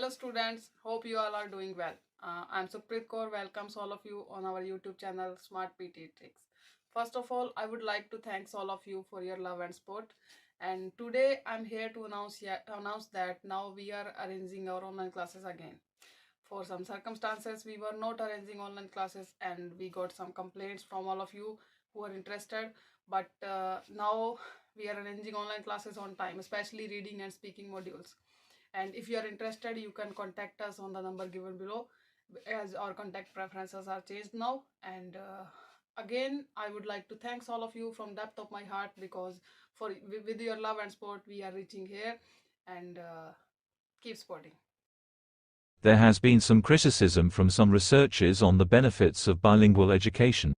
Hello students, hope you all are doing well. I'm Supreet Kaur, welcomes all of you on our YouTube channel Smart PTE Tricks. First of all, I would like to thank all of you for your love and support. And today I'm here to announce that now we are arranging our online classes again. For some circumstances, we were not arranging online classes and we got some complaints from all of you who are interested. But now we are arranging online classes on time, especially reading and speaking modules. And if you are interested, you can contact us on the number given below, as our contact preferences are changed now. And again, I would like to thank all of you from depth of my heart, because with your love and support we are reaching here. And keep supporting. There has been some criticism from some researchers on the benefits of bilingual education.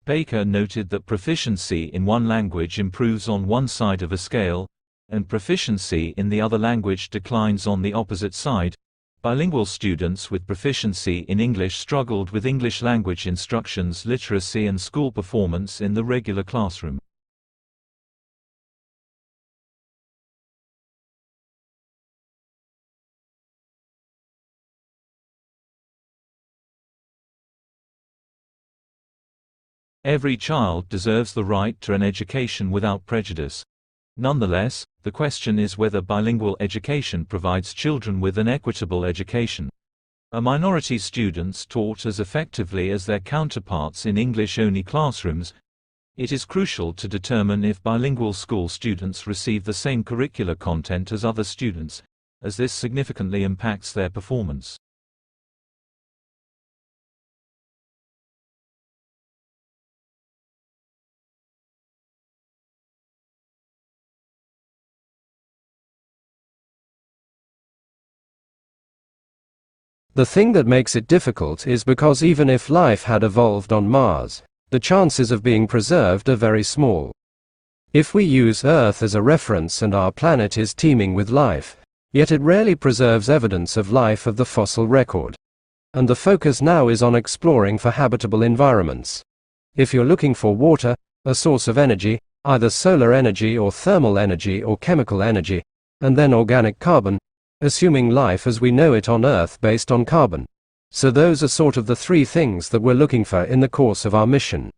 Baker noted that proficiency in one language improves on one side of a scale, and proficiency in the other language declines on the opposite side. Bilingual students with proficiency in English struggled with English language instructions, literacy, and school performance in the regular classroom. Every child deserves the right to an education without prejudice. Nonetheless, the question is whether bilingual education provides children with an equitable education. Are minority students taught as effectively as their counterparts in English-only classrooms? It is crucial to determine if bilingual school students receive the same curricular content as other students, as this significantly impacts their performance. The thing that makes it difficult is because even if life had evolved on Mars, the chances of being preserved are very small. If we use Earth as a reference and our planet is teeming with life, yet it rarely preserves evidence of life of the fossil record. And the focus now is on exploring for habitable environments. If you're looking for water, a source of energy, either solar energy or thermal energy or chemical energy, and then organic carbon, assuming life as we know it on Earth based on carbon. So those are sort of the three things that we're looking for in the course of our mission.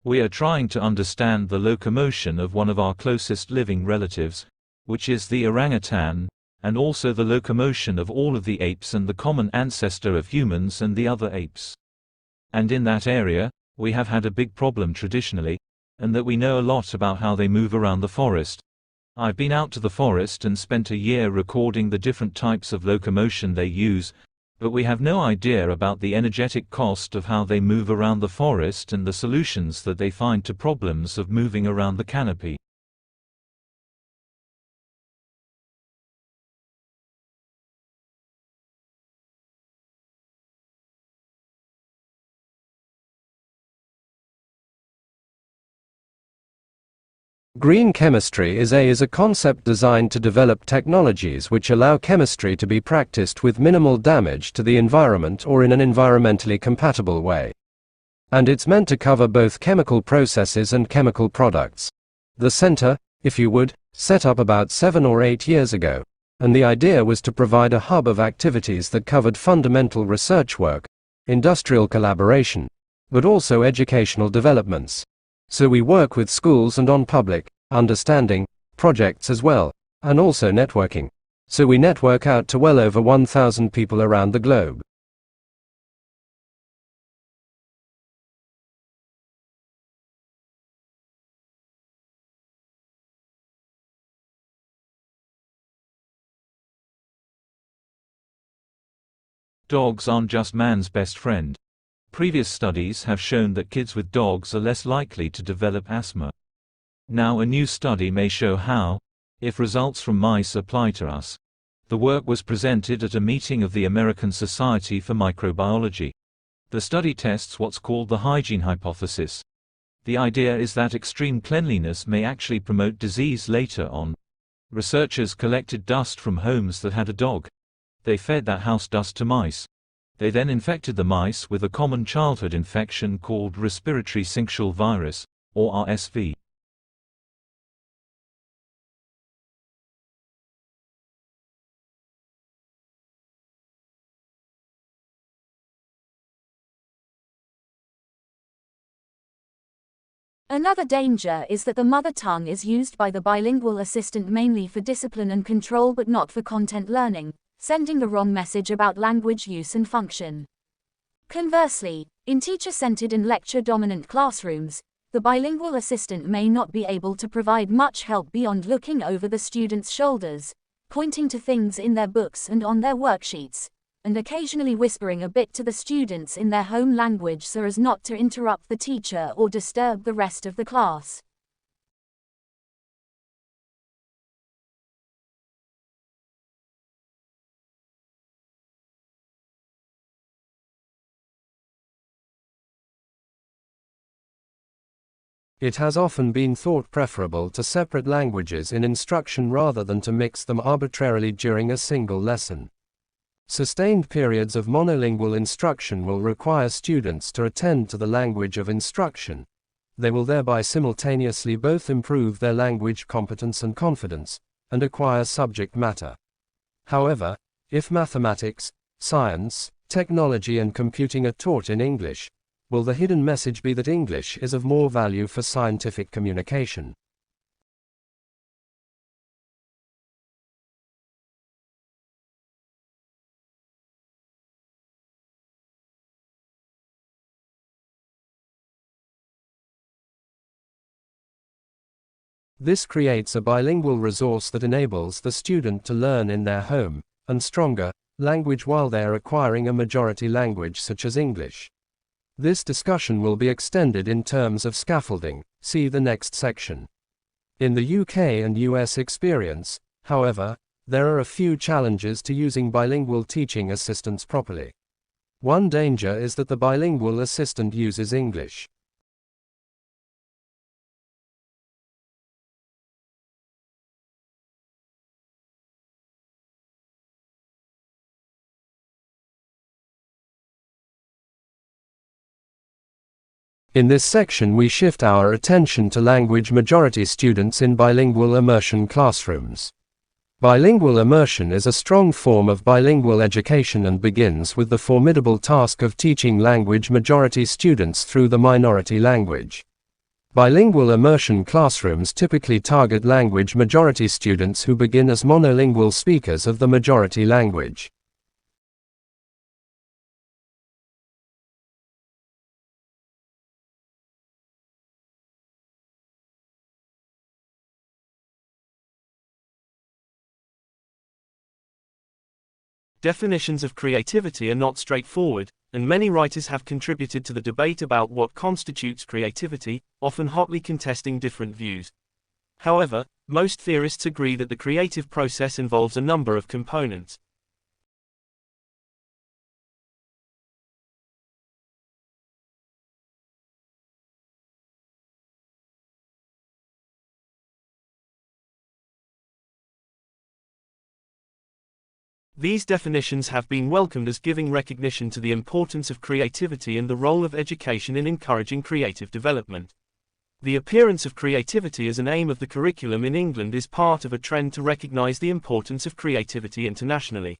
We are trying to understand the locomotion of one of our closest living relatives, which is the orangutan, and also the locomotion of all of the apes and the common ancestor of humans and the other apes. And in that area, we have had a big problem traditionally, and that we know a lot about how they move around the forest. I've been out to the forest and spent a year recording the different types of locomotion they use, but we have no idea about the energetic cost of how they move around the forest and the solutions that they find to problems of moving around the canopy. Green chemistry is a concept designed to develop technologies which allow chemistry to be practiced with minimal damage to the environment or in an environmentally compatible way. And it's meant to cover both chemical processes and chemical products. The center, if you would, set up about 7 or 8 years ago, and the idea was to provide a hub of activities that covered fundamental research work, industrial collaboration, but also educational developments. So we work with schools and on public understanding projects as well, and also networking. So we network out to well over 1,000 people around the globe. Dogs aren't just man's best friend. Previous studies have shown that kids with dogs are less likely to develop asthma. Now a new study may show how, if results from mice apply to us. The work was presented at a meeting of the American Society for Microbiology. The study tests what's called the hygiene hypothesis. The idea is that extreme cleanliness may actually promote disease later on. Researchers collected dust from homes that had a dog. They fed that house dust to mice. They then infected the mice with a common childhood infection called respiratory syncytial virus, or RSV. Another danger is that the mother tongue is used by the bilingual assistant mainly for discipline and control but not for content learning, sending the wrong message about language use and function. Conversely, in teacher-centered and lecture-dominant classrooms, the bilingual assistant may not be able to provide much help beyond looking over the students' shoulders, pointing to things in their books and on their worksheets, and occasionally whispering a bit to the students in their home language so as not to interrupt the teacher or disturb the rest of the class. It has often been thought preferable to separate languages in instruction rather than to mix them arbitrarily during a single lesson. Sustained periods of monolingual instruction will require students to attend to the language of instruction. They will thereby simultaneously both improve their language competence and confidence, and acquire subject matter. However, if mathematics, science, technology and computing are taught in English, will the hidden message be that English is of more value for scientific communication? This creates a bilingual resource that enables the student to learn in their home and stronger language while they are acquiring a majority language such as English. This discussion will be extended in terms of scaffolding, see the next section. In the UK and US experience, however, there are a few challenges to using bilingual teaching assistants properly. One danger is that the bilingual assistant uses English. In this section we shift our attention to language majority students in bilingual immersion classrooms. Bilingual immersion is a strong form of bilingual education and begins with the formidable task of teaching language majority students through the minority language. Bilingual immersion classrooms typically target language majority students who begin as monolingual speakers of the majority language. Definitions of creativity are not straightforward, and many writers have contributed to the debate about what constitutes creativity, often hotly contesting different views. However, most theorists agree that the creative process involves a number of components. These definitions have been welcomed as giving recognition to the importance of creativity and the role of education in encouraging creative development. The appearance of creativity as an aim of the curriculum in England is part of a trend to recognize the importance of creativity internationally.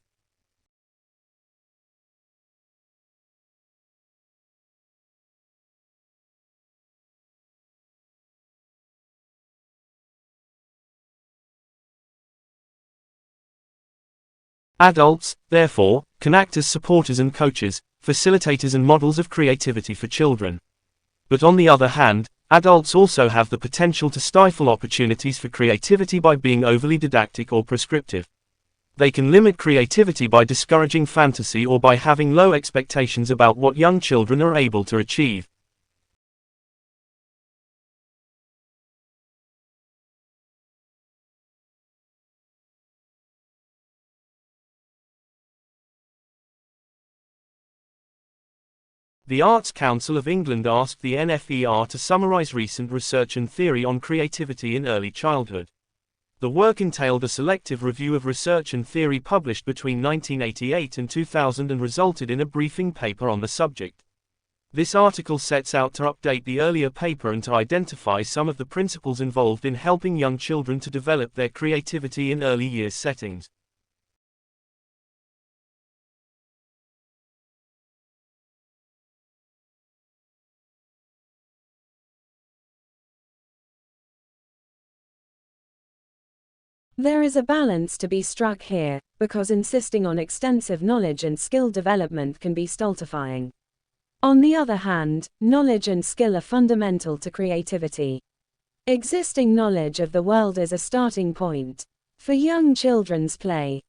Adults, therefore, can act as supporters and coaches, facilitators and models of creativity for children. But on the other hand, adults also have the potential to stifle opportunities for creativity by being overly didactic or prescriptive. They can limit creativity by discouraging fantasy or by having low expectations about what young children are able to achieve. The Arts Council of England asked the NFER to summarize recent research and theory on creativity in early childhood. The work entailed a selective review of research and theory published between 1988 and 2000 and resulted in a briefing paper on the subject. This article sets out to update the earlier paper and to identify some of the principles involved in helping young children to develop their creativity in early years settings. There is a balance to be struck here, because insisting on extensive knowledge and skill development can be stultifying. On the other hand, knowledge and skill are fundamental to creativity. Existing knowledge of the world is a starting point. For young children's play,